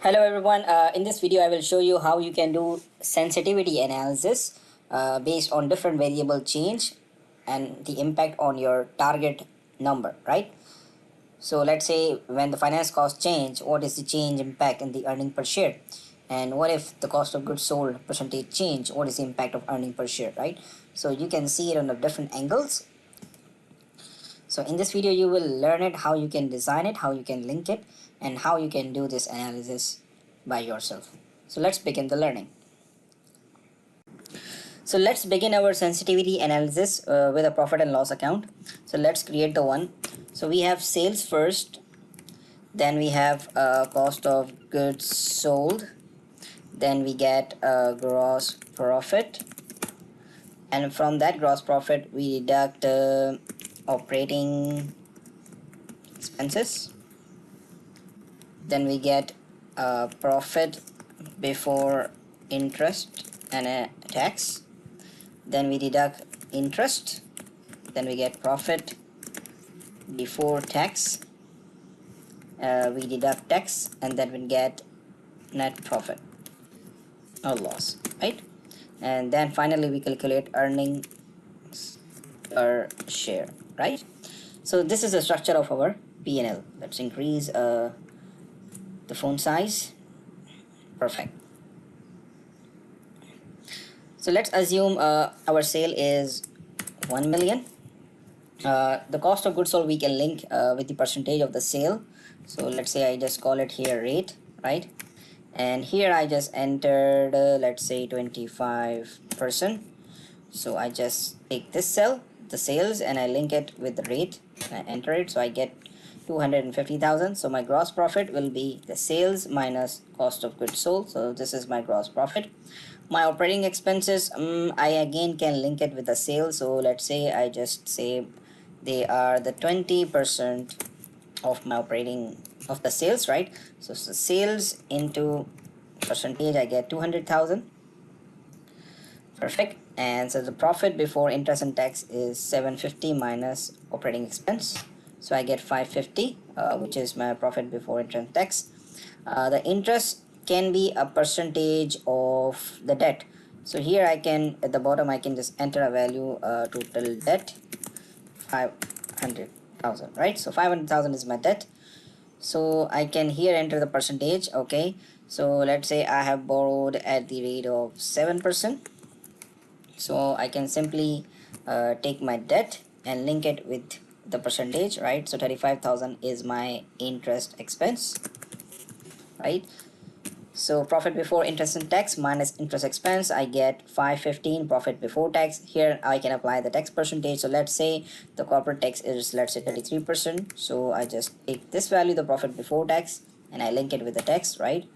Hello everyone, in this video I will show you how you can do sensitivity analysis based on different variable change and the impact on your target number, right? So let's say when the finance cost change, what is the change impact in the earning per share? And what if the cost of goods sold percentage change, what is the impact of earning per share, right? So you can see it on the different angles. So in this video you will learn it, how you can design it, how you can link it, and how you can do this analysis by yourself. So let's begin the learning. So let's begin our sensitivity analysis with a profit and loss account. So let's create the one. So we have sales first, then we have cost of goods sold, then we get gross profit, and from that gross profit we deduct operating expenses, then we get profit before interest and tax, then we deduct interest, then we get profit before tax, we deduct tax, and then we get net profit or loss, right? And then finally we calculate earnings per share, right? So this is the structure of our P&L. Let's increase the font size. Perfect. So let's assume our sale is 1 million. The cost of goods sold we can link with the percentage of the sale. So let's say I just call it here rate, right? And here I just entered let's say 25%. So I just take this cell, the sales, and I link it with the rate. I enter it, so I get 250,000. So my gross profit will be the sales minus cost of goods sold. So this is my gross profit. My operating expenses, I again can link it with the sales. So let's say I just say they are the 20% of my operating of the sales, right? So sales into percentage, I get 200,000. Perfect. And so the profit before interest and tax is 750 minus operating expense. So I get 550, which is my profit before interest and tax. The interest can be a percentage of the debt. So here I can, at the bottom, I can just enter a value, total debt 500,000, right? So 500,000 is my debt. So I can here enter the percentage. Okay, so let's say I have borrowed at the rate of 7%. So I can simply take my debt and link it with the percentage, right? So 35,000 is my interest expense, right? So profit before interest and tax minus interest expense, I get 515 profit before tax. Here I can apply the tax percentage. So let's say the corporate tax is, let's say, 33%. So I just take this value, the profit before tax, and I link it with the tax, right?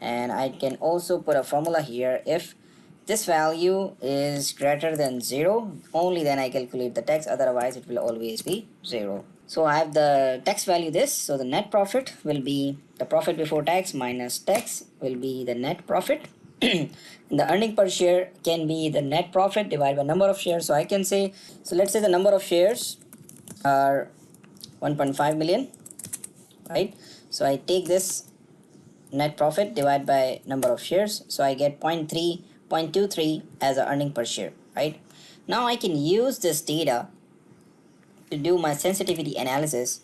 And I can also put a formula here. If this value is greater than 0, only then I calculate the tax, otherwise it will always be 0. So I have the tax value this, so the net profit will be the profit before tax minus tax will be the net profit. And the earning per share can be the net profit divided by number of shares. So I can say, so let's say the number of shares are 1.5 million, right? So I take this net profit divided by number of shares, so I get 0.23 as a earning per share, right? Now I can use this data to do my sensitivity analysis.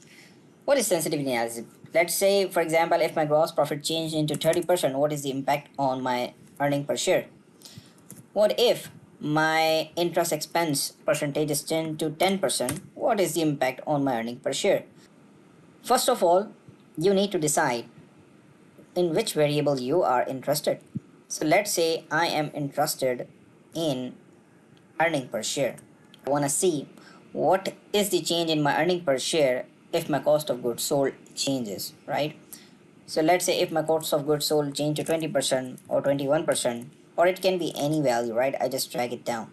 What is sensitivity analysis? Let's say, for example, if my gross profit changed into 30%, what is the impact on my earning per share? What if my interest expense percentage is changed to 10%? What is the impact on my earning per share? First of all, you need to decide in which variable you are interested. So let's say I am interested in earning per share. I want to see what is the change in my earning per share if my cost of goods sold changes, right? So let's say if my cost of goods sold change to 20% or 21%, or it can be any value, right? I just drag it down,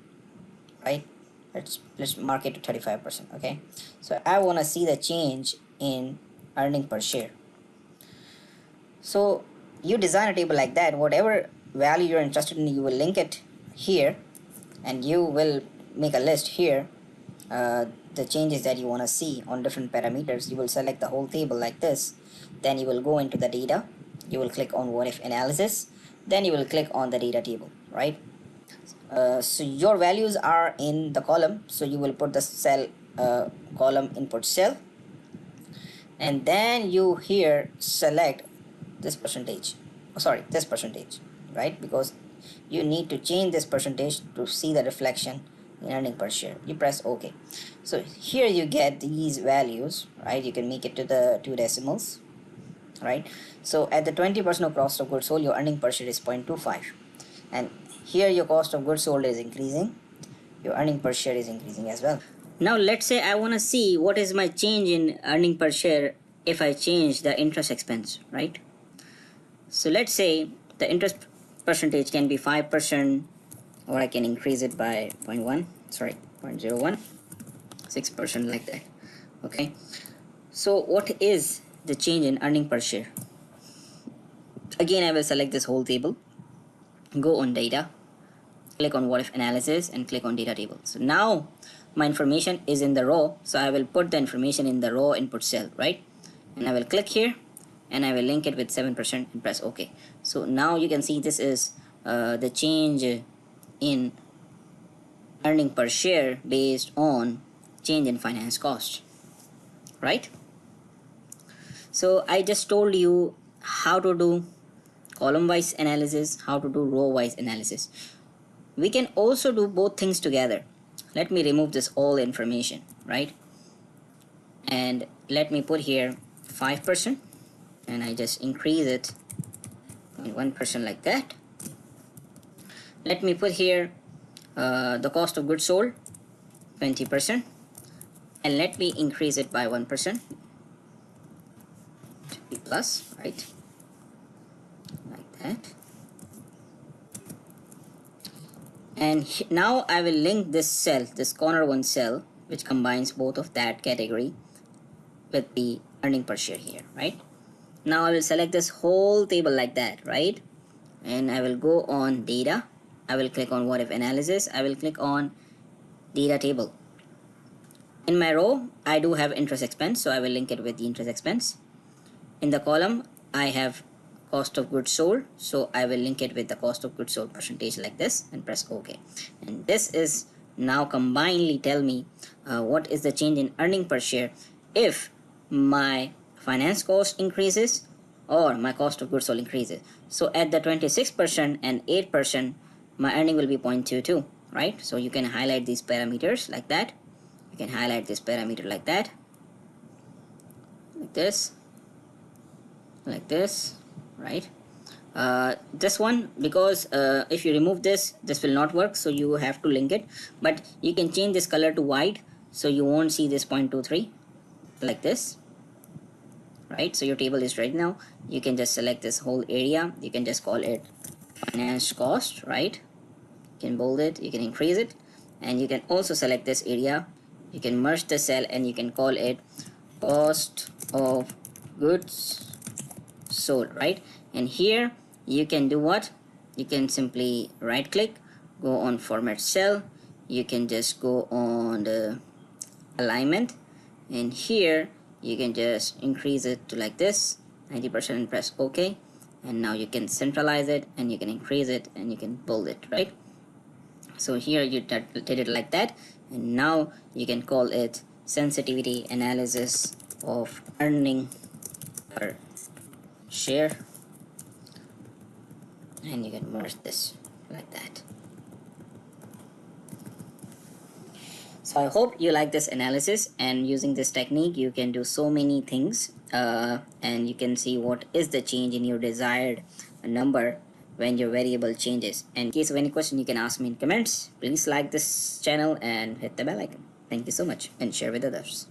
right? Let's mark it to 35%. Okay, so I want to see the change in earning per share. So you design a table like that. Whatever value you're interested in, you will link it here, and you will make a list here, the changes that you want to see on different parameters. You will select the whole table like this, then you will go into the data, you will click on what if analysis, then you will click on the data table, right? So your values are in the column, so you will put the cell column input cell, and then you here select this percentage, this percentage, right? Because you need to change this percentage to see the reflection in earning per share. You press OK. So here you get these values, right? You can make it to the 2 decimals, right? So at the 20% of cost of goods sold, your earning per share is 0.25, and here your cost of goods sold is increasing, your earning per share is increasing as well. Now let's say I want to see what is my change in earning per share if I change the interest expense, right? So let's say the interest percentage can be 5%, or I can increase it by 0.01, 6%, like that. Okay, so what is the change in earning per share? Again, I will select this whole table, go on data, click on what if analysis, and click on data table. So now my information is in the row, so I will put the information in the row input cell, right? And I will click here and I will link it with 7% and press OK. So now you can see this is the change in earning per share based on change in finance cost, right? So I just told you how to do column wise analysis, how to do row wise analysis. We can also do both things together. Let me remove this all information, right? And let me put here 5%, and I just increase it 1% like that. Let me put here the cost of goods sold 20%, and let me increase it by 1% plus, right? Like that. And now I will link this cell, this corner one cell, which combines both of that category with the earning per share here, right? Now I will select this whole table like that, right? And I will go on data, I will click on what if analysis, I will click on data table. In my row I do have interest expense, so I will link it with the interest expense. In the column I have cost of goods sold, so I will link it with the cost of goods sold percentage like this and press OK. And this is now combinedly tell me what is the change in earning per share if my finance cost increases or my cost of goods sold increases. So at the 26% and 8%, my earning will be 0.22, right? So you can highlight these parameters like that. You can highlight this parameter like that, like this, right? This one, because if you remove this will not work, so you have to link it, but you can change this color to white so you won't see this 0.23 like this, right? So your table is right now. You can just select this whole area, you can just call it finance cost, right? You can bold it, you can increase it, and you can also select this area, you can merge the cell and you can call it cost of goods sold, right? And here you can do what? You can simply right click, go on format cell, you can just go on the alignment, and here you can just increase it to like this 90% and press OK. And now you can centralize it and you can increase it and you can bold it, right? So here you did it like that, and now you can call it sensitivity analysis of earning per share, and you can merge this like that. So I hope you like this analysis, and using this technique you can do so many things and you can see what is the change in your desired number when your variable changes. And in case of any question you can ask me in comments. Please like this channel and hit the bell icon. Thank you so much, and share with others.